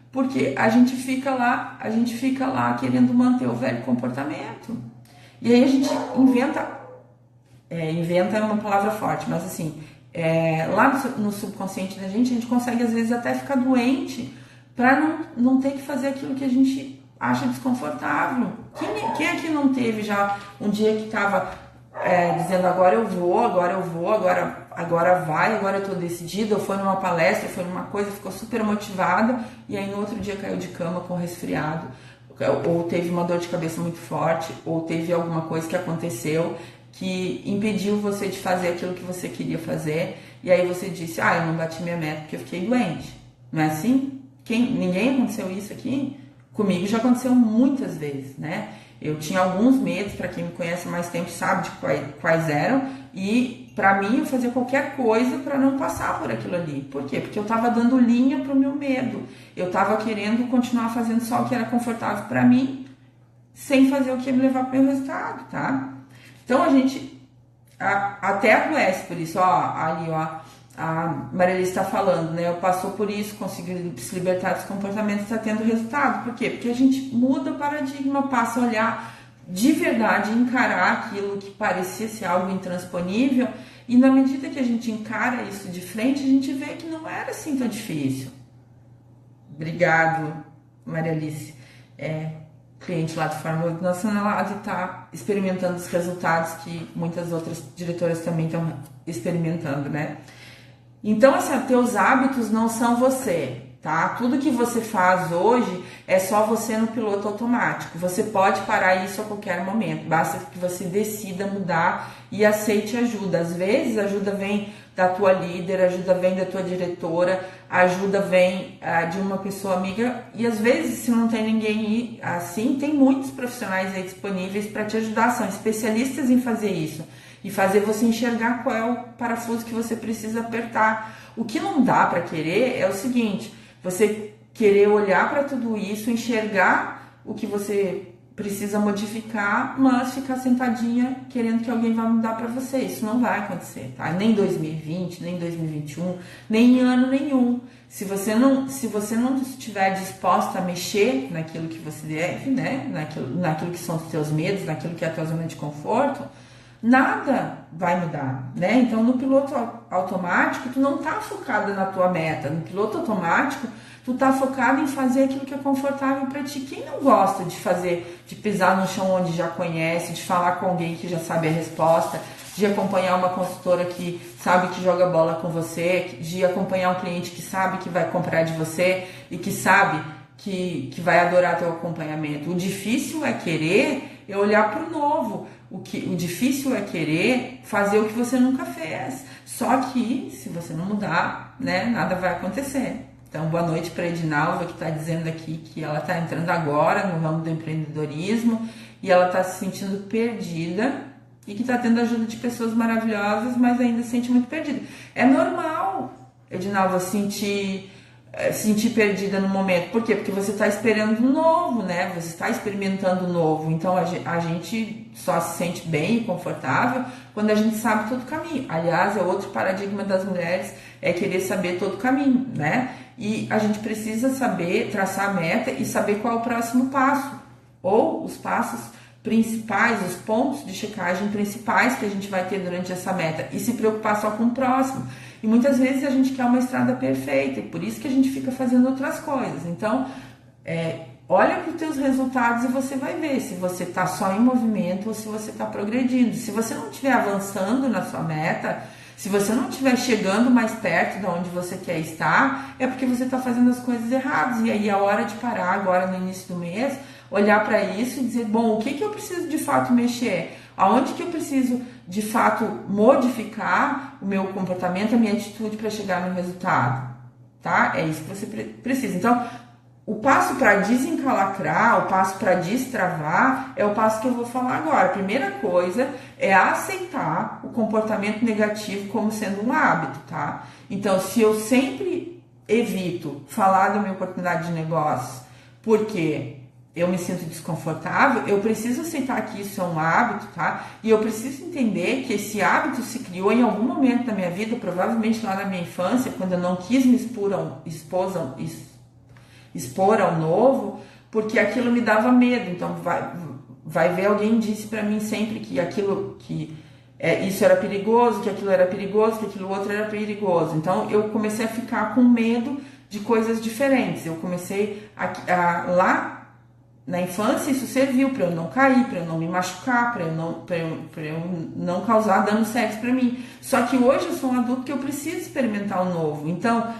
porque a gente fica lá querendo manter o velho comportamento. E aí a gente inventa é uma palavra forte, mas assim, lá no subconsciente da gente, a gente consegue às vezes até ficar doente para não ter que fazer aquilo que a gente acha desconfortável. Quem aqui não teve já um dia que estava dizendo agora eu vou, agora vai, agora eu tô decidida, ou foi numa palestra, foi numa coisa, ficou super motivada, e aí no outro dia caiu de cama com resfriado, ou teve uma dor de cabeça muito forte, ou teve alguma coisa que aconteceu que impediu você de fazer aquilo que você queria fazer, e aí você disse, eu não bati minha meta porque eu fiquei doente. Não é assim? Ninguém aconteceu isso aqui? Comigo já aconteceu muitas vezes, né? Eu tinha alguns medos, para quem me conhece há mais tempo sabe de quais eram, e para mim eu fazia qualquer coisa para não passar por aquilo ali. Por quê? Porque eu estava dando linha para o meu medo. Eu estava querendo continuar fazendo só o que era confortável para mim, sem fazer o que ia me levar para o meu resultado, tá? Então a gente até adoece por isso, a Marielice está falando, né? Eu passou por isso, conseguiu se libertar dos comportamentos, está tendo resultado. Por quê? Porque a gente muda o paradigma, passa a olhar de verdade, encarar aquilo que parecia ser algo intransponível, e na medida que a gente encara isso de frente, a gente vê que não era assim tão difícil. Obrigado, Marielice. Cliente lá do Fórmula Nacional e está experimentando os resultados que muitas outras diretoras também estão experimentando, né? Então, assim, teus hábitos não são você, tá? Tudo que você faz hoje é só você no piloto automático. Você pode parar isso a qualquer momento, basta que você decida mudar e aceite ajuda. Às vezes, a ajuda vem da tua líder, a ajuda vem da tua diretora, a ajuda vem de uma pessoa amiga, e às vezes, se não tem ninguém assim, tem muitos profissionais aí disponíveis para te ajudar, são especialistas em fazer isso. E fazer você enxergar qual é o parafuso que você precisa apertar. O que não dá para querer é o seguinte, você querer olhar para tudo isso, enxergar o que você precisa modificar, mas ficar sentadinha querendo que alguém vá mudar para você. Isso não vai acontecer, tá? Nem 2020, nem 2021, nem em ano nenhum. Se você não estiver disposta a mexer naquilo que você deve, né? Naquilo que são os teus medos, naquilo que é a tua zona de conforto, nada vai mudar, né? Então, no piloto automático, tu não tá focada na tua meta. No piloto automático, tu tá focado em fazer aquilo que é confortável para ti. Quem não gosta de fazer, de pisar no chão onde já conhece, de falar com alguém que já sabe a resposta, de acompanhar uma consultora que sabe que joga bola com você, de acompanhar um cliente que sabe que vai comprar de você e que sabe que vai adorar teu acompanhamento. O difícil é querer olhar para o novo. O difícil é querer fazer o que você nunca fez. Só que, se você não mudar, né, nada vai acontecer. Então, boa noite para a Edinalva, que está dizendo aqui que ela está entrando agora no ramo do empreendedorismo e ela está se sentindo perdida e que está tendo ajuda de pessoas maravilhosas, mas ainda se sente muito perdida. É normal, Edinalva, sentir perdida no momento. Por quê? Porque você está esperando o novo, né? Você está experimentando o novo. Então, a gente só se sente bem e confortável quando a gente sabe todo o caminho. Aliás, é outro paradigma das mulheres, é querer saber todo o caminho, né? E a gente precisa saber traçar a meta e saber qual é o próximo passo, ou os passos principais, os pontos de checagem principais que a gente vai ter durante essa meta, e se preocupar só com o próximo. E muitas vezes a gente quer uma estrada perfeita, e por isso que a gente fica fazendo outras coisas. Então, olha para os teus resultados e você vai ver se você está só em movimento ou se você está progredindo. Se você não estiver avançando na sua meta, se você não estiver chegando mais perto de onde você quer estar, é porque você está fazendo as coisas erradas. E aí é a hora de parar agora no início do mês, olhar para isso e dizer, bom, o que eu preciso de fato mexer? Aonde que eu preciso de fato modificar o meu comportamento, a minha atitude para chegar no resultado? Tá? É isso que você precisa. Então, o passo para desencalacrar, o passo para destravar, é o passo que eu vou falar agora. A primeira coisa é aceitar o comportamento negativo como sendo um hábito, tá? Então, se eu sempre evito falar da minha oportunidade de negócio porque eu me sinto desconfortável, eu preciso aceitar que isso é um hábito, tá? E eu preciso entender que esse hábito se criou em algum momento da minha vida, provavelmente lá na minha infância, quando eu não quis me expor ao novo, porque aquilo me dava medo. Então vai ver, alguém disse para mim sempre que isso era perigoso, que aquilo era perigoso, que aquilo outro era perigoso. Então eu comecei a ficar com medo de coisas diferentes. Eu comecei lá na infância, isso serviu para eu não cair, para eu não me machucar, para eu não causar dano sério para mim. Só que hoje eu sou um adulto que eu preciso experimentar o novo. Então,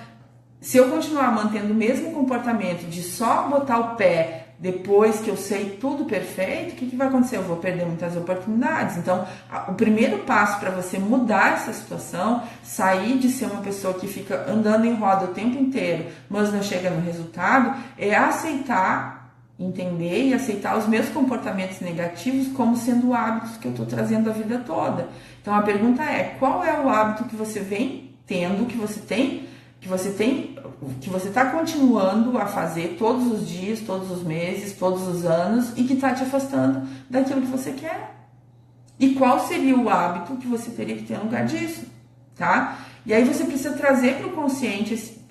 se eu continuar mantendo o mesmo comportamento de só botar o pé depois que eu sei tudo perfeito, o que vai acontecer? Eu vou perder muitas oportunidades. Então, o primeiro passo para você mudar essa situação, sair de ser uma pessoa que fica andando em roda o tempo inteiro, mas não chega no resultado, é entender e aceitar os meus comportamentos negativos como sendo hábitos que eu estou trazendo a vida toda. Então, a pergunta é, qual é o hábito que você vem tendo, que você está continuando a fazer todos os dias, todos os meses, todos os anos e que está te afastando daquilo que você quer? E qual seria o hábito que você teria que ter no lugar disso, tá? E aí você precisa trazer para o consciente,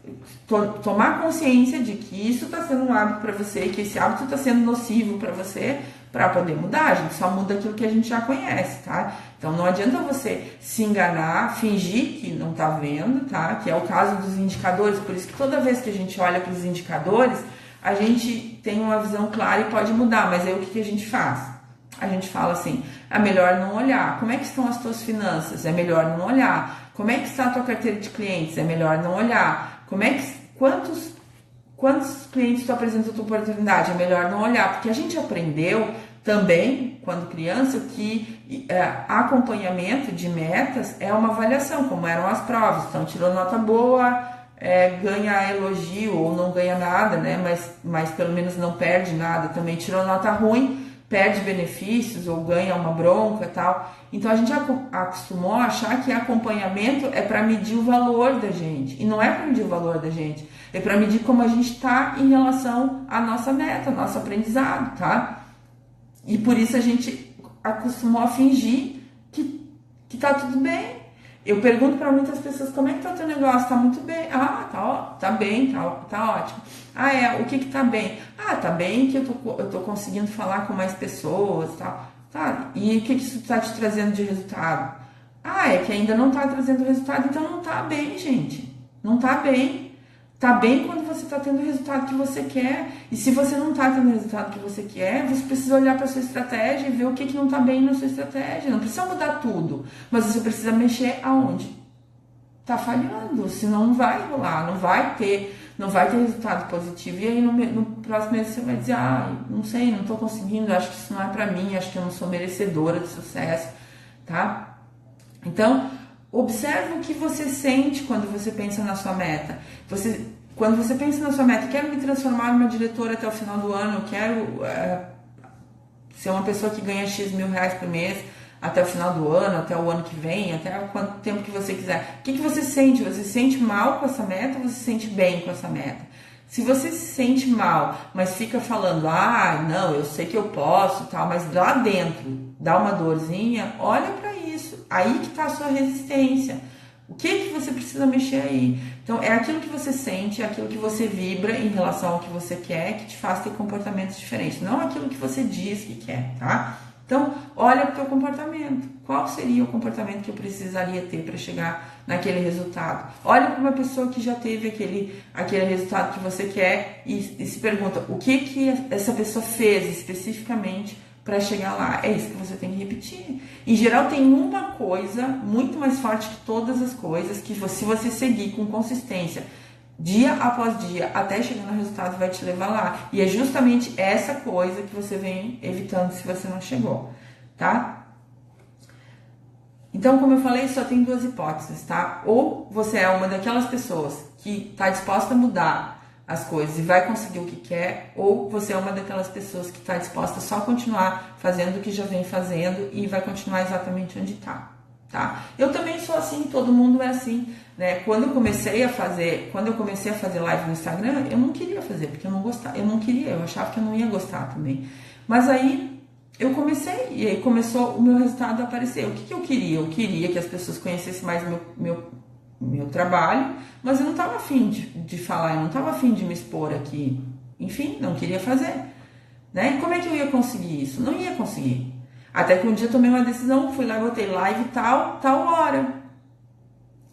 tomar consciência de que isso está sendo um hábito para você, que esse hábito está sendo nocivo para você, para poder mudar. A gente só muda aquilo que a gente já conhece, tá? Então não adianta você se enganar, fingir que não tá vendo, tá? Que é o caso dos indicadores. Por isso que toda vez que a gente olha para os indicadores, a gente tem uma visão clara e pode mudar. Mas aí o que a gente faz? A gente fala assim, é melhor não olhar. Como é que estão as tuas finanças? É melhor não olhar. Como é que está a tua carteira de clientes? É melhor não olhar. Quantos clientes tu apresenta a tua oportunidade? É melhor não olhar, porque a gente aprendeu também, quando criança, que acompanhamento de metas é uma avaliação, como eram as provas. Então, tirou nota boa, ganha elogio ou não ganha nada, né? Mas pelo menos não perde nada. Também tirou nota ruim, perde benefícios ou ganha uma bronca e tal. Então a gente acostumou a achar que acompanhamento é para medir o valor da gente. E não é para medir o valor da gente, é para medir como a gente está em relação à nossa meta, nosso aprendizado, tá? E por isso a gente acostumou a fingir que tá tudo bem. Eu pergunto para muitas pessoas, como é que tá o teu negócio? Tá muito bem. Ah, tá bem, tá ótimo. Ah, o que tá bem? Ah, tá bem que eu tô conseguindo falar com mais pessoas, tal. Tá, e o que isso tá te trazendo de resultado? Ah, é que ainda não tá trazendo resultado, então não tá bem, gente. Não tá bem. Tá bem quando você tá tendo o resultado que você quer. E se você não tá tendo o resultado que você quer, você precisa olhar para sua estratégia e ver o que não tá bem na sua estratégia. Não precisa mudar tudo, mas você precisa mexer aonde tá falhando, senão não vai rolar, não vai ter resultado positivo. E aí no próximo mês você vai dizer, não sei, não tô conseguindo, acho que isso não é para mim, acho que eu não sou merecedora de sucesso, tá? Então, observe o que você sente quando você pensa na sua meta. Quando você pensa na sua meta, quero me transformar numa diretora até o final do ano, quero ser uma pessoa que ganha X mil reais por mês até o final do ano, até o ano que vem, até quanto tempo que você quiser. O que você sente? Você se sente mal com essa meta ou você se sente bem com essa meta? Se você se sente mal, mas fica falando, não, eu sei que eu posso, tal, mas lá dentro dá uma dorzinha, olha para isso. Aí que está a sua resistência. O que você precisa mexer aí? Então, é aquilo que você sente, é aquilo que você vibra em relação ao que você quer, que te faz ter comportamentos diferentes. Não aquilo que você diz que quer, tá? Então, olha para o teu comportamento. Qual seria o comportamento que eu precisaria ter para chegar naquele resultado? Olha para uma pessoa que já teve aquele resultado que você quer e se pergunta o que essa pessoa fez especificamente para chegar lá. É isso que você tem que repetir. Em geral, tem uma coisa muito mais forte que todas as coisas que se você seguir com consistência, dia após dia, até chegar no resultado, vai te levar lá. E é justamente essa coisa que você vem evitando se você não chegou, tá? Então, como eu falei, só tem duas hipóteses, tá? Ou você é uma daquelas pessoas que está disposta a mudar as coisas e vai conseguir o que quer, ou você é uma daquelas pessoas que está disposta a só continuar fazendo o que já vem fazendo e vai continuar exatamente onde está. Tá? Eu também sou assim, todo mundo é assim, né? Quando eu comecei a fazer live no Instagram, eu não queria fazer, porque eu não gostava, eu achava que eu não ia gostar também. Mas aí eu comecei, e aí começou o meu resultado a aparecer. O que eu queria? Eu queria que as pessoas conhecessem mais meu trabalho, mas eu não estava afim de falar, eu não estava afim de me expor aqui. Enfim, não queria fazer. Né? E como é que eu ia conseguir isso? Não ia conseguir. Até que um dia eu tomei uma decisão, fui lá, botei live tal hora.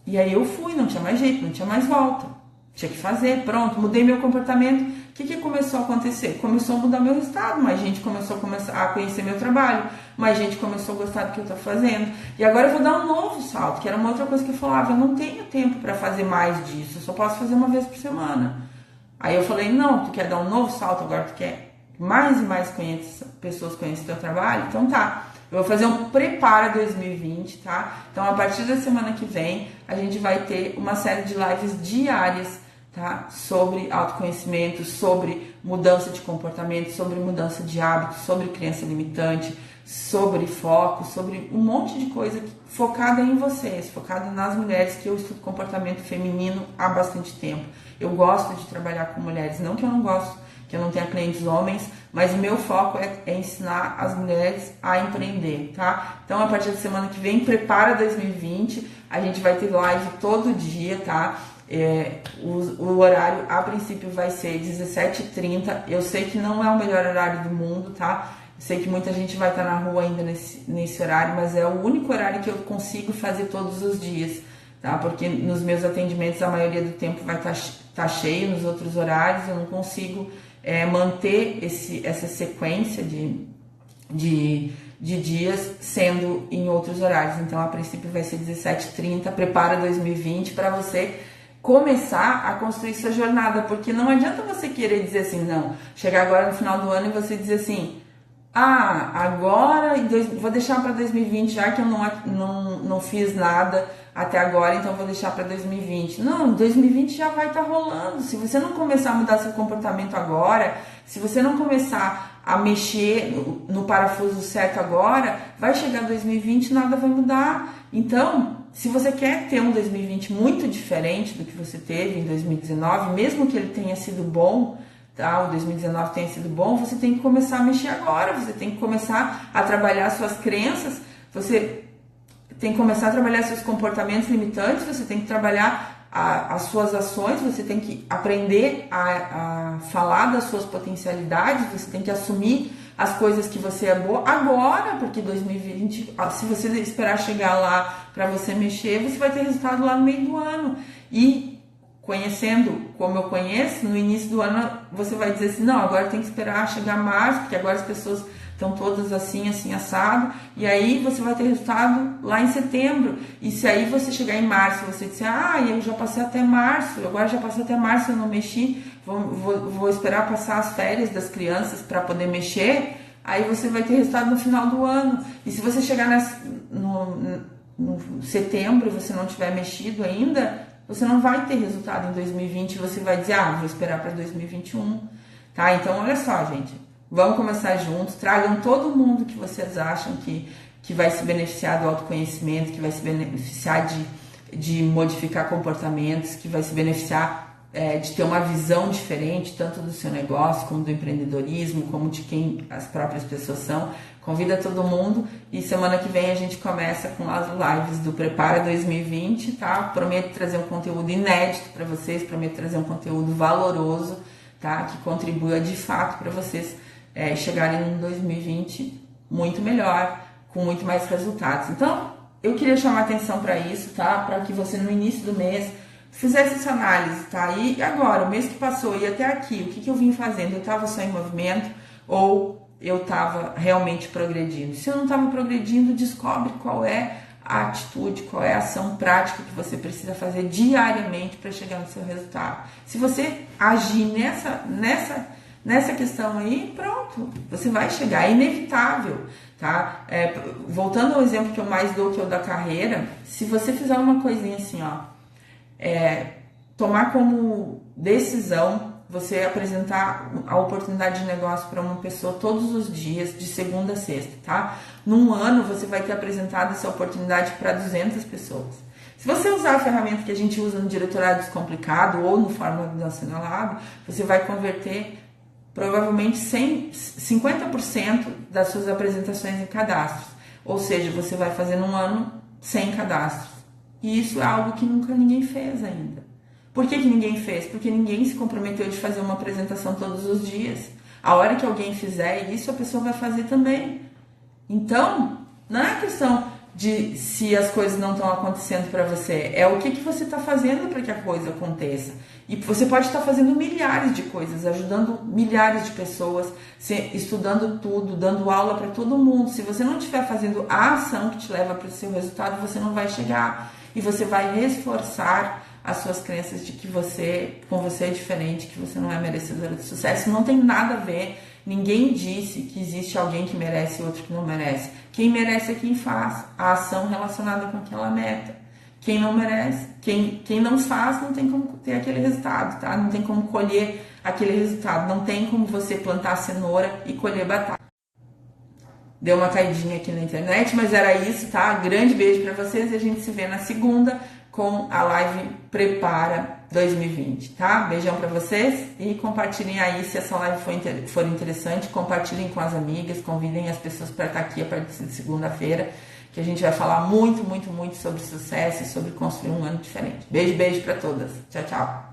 E aí eu fui, não tinha mais jeito, não tinha mais volta. Tinha que fazer, pronto, mudei meu comportamento. O que começou a acontecer? Começou a mudar meu resultado, mais gente começou a conhecer meu trabalho, mais gente começou a gostar do que eu estou fazendo. E agora eu vou dar um novo salto, que era uma outra coisa que eu falava, eu não tenho tempo para fazer mais disso, eu só posso fazer uma vez por semana. Aí eu falei, não, tu quer dar um novo salto, agora tu quer mais e mais pessoas conhecem o teu trabalho? Então tá, eu vou fazer um Prepara 2020, tá? Então a partir da semana que vem, a gente vai ter uma série de lives diárias, tá? Sobre autoconhecimento, sobre mudança de comportamento, sobre mudança de hábitos, sobre crença limitante, sobre foco, sobre um monte de coisa focada em vocês, focada nas mulheres, que eu estudo comportamento feminino há bastante tempo. Eu gosto de trabalhar com mulheres, não que eu não gosto, que eu não tenha clientes homens, mas o meu foco é ensinar as mulheres a empreender, tá? Então, a partir da semana que vem, Prepara 2020, a gente vai ter live todo dia, tá? O horário, a princípio, vai ser 17h30. Eu sei que não é o melhor horário do mundo, tá? Eu sei que muita gente vai estar na rua ainda nesse horário, mas é o único horário que eu consigo fazer todos os dias, tá? Porque nos meus atendimentos, a maioria do tempo vai estar cheio, nos outros horários eu não consigo manter essa sequência de dias sendo em outros horários. Então, a princípio vai ser 17h30, Prepara 2020, para você começar a construir sua jornada, porque não adianta você querer dizer assim, não, chegar agora no final do ano e você dizer assim, agora vou deixar para 2020, já que eu não fiz nada até agora, então vou deixar para 2020. Não, 2020 já vai estar rolando. Se você não começar a mudar seu comportamento agora, se você não começar a mexer no parafuso certo agora, vai chegar 2020 e nada vai mudar. Então, se você quer ter um 2020 muito diferente do que você teve em 2019, mesmo que ele tenha sido bom, tá? O 2019 tenha sido bom, você tem que começar a mexer agora, você tem que começar a trabalhar suas crenças, você tem que começar a trabalhar seus comportamentos limitantes, você tem que trabalhar as suas ações, você tem que aprender a falar das suas potencialidades, você tem que assumir as coisas que você é boa agora, porque 2020, se você esperar chegar lá para você mexer, você vai ter resultado lá no meio do ano. E conhecendo como eu conheço, no início do ano você vai dizer assim, não, agora tem que esperar chegar março, porque agora as pessoas estão todas assim, assim, assado, e aí você vai ter resultado lá em setembro. E se aí você chegar em março, você disser, eu já passei até março, agora já passei até março, eu não mexi, vou esperar passar as férias das crianças para poder mexer, aí você vai ter resultado no final do ano. E se você chegar no setembro e você não tiver mexido ainda, você não vai ter resultado em 2020, você vai dizer, vou esperar para 2021, tá? Então, olha só, gente, vamos começar juntos, tragam todo mundo que vocês acham que vai se beneficiar do autoconhecimento, que vai se beneficiar de modificar comportamentos, que vai se beneficiar de ter uma visão diferente, tanto do seu negócio, como do empreendedorismo, como de quem as próprias pessoas são. Convida todo mundo e semana que vem a gente começa com as lives do Prepara 2020, tá? Prometo trazer um conteúdo inédito para vocês, prometo trazer um conteúdo valoroso, tá? Que contribua de fato para vocês chegarem em 2020 muito melhor, com muito mais resultados. Então, eu queria chamar atenção para isso, tá? Para que você no início do mês fizesse essa análise, tá? E agora, o mês que passou e até aqui, o que eu vim fazendo? Eu estava só em movimento ou eu estava realmente progredindo? Se eu não estava progredindo, descobre qual é a atitude, qual é a ação prática que você precisa fazer diariamente para chegar no seu resultado. Se você agir nessa questão aí, pronto, você vai chegar, é inevitável, tá? Voltando ao exemplo que eu mais dou, que é o da carreira, se você fizer uma coisinha assim, tomar como decisão você apresentar a oportunidade de negócio para uma pessoa todos os dias, de segunda a sexta, tá? Num ano, você vai ter apresentado essa oportunidade para 200 pessoas. Se você usar a ferramenta que a gente usa no Diretorado Descomplicado ou no Fórmula do Assinalado, você vai converter provavelmente 50% das suas apresentações em cadastros. Ou seja, você vai fazer num ano 100 cadastros. E isso é algo que nunca ninguém fez ainda. Por que ninguém fez? Porque ninguém se comprometeu de fazer uma apresentação todos os dias. A hora que alguém fizer isso, a pessoa vai fazer também. Então, não é questão de se as coisas não estão acontecendo para você, é o que você está fazendo para que a coisa aconteça. E você pode estar fazendo milhares de coisas, ajudando milhares de pessoas, estudando tudo, dando aula para todo mundo. Se você não estiver fazendo a ação que te leva para o seu resultado, você não vai chegar. E você vai reforçar as suas crenças de que com você é diferente, que você não é merecedora de sucesso. Não tem nada a ver. Ninguém disse que existe alguém que merece e outro que não merece. Quem merece é quem faz a ação relacionada com aquela meta. Quem não merece, quem não faz, não tem como ter aquele resultado, tá? Não tem como colher aquele resultado. Não tem como você plantar cenoura e colher batata. Deu uma caidinha aqui na internet, mas era isso, tá? Grande beijo pra vocês e a gente se vê na segunda com a live Prepara 2020, tá? Beijão pra vocês e compartilhem aí, se essa live for interessante, compartilhem com as amigas, convidem as pessoas para estar aqui a partir de segunda-feira, que a gente vai falar muito, muito, muito sobre sucesso e sobre construir um ano diferente. Beijo, beijo pra todas. Tchau, tchau.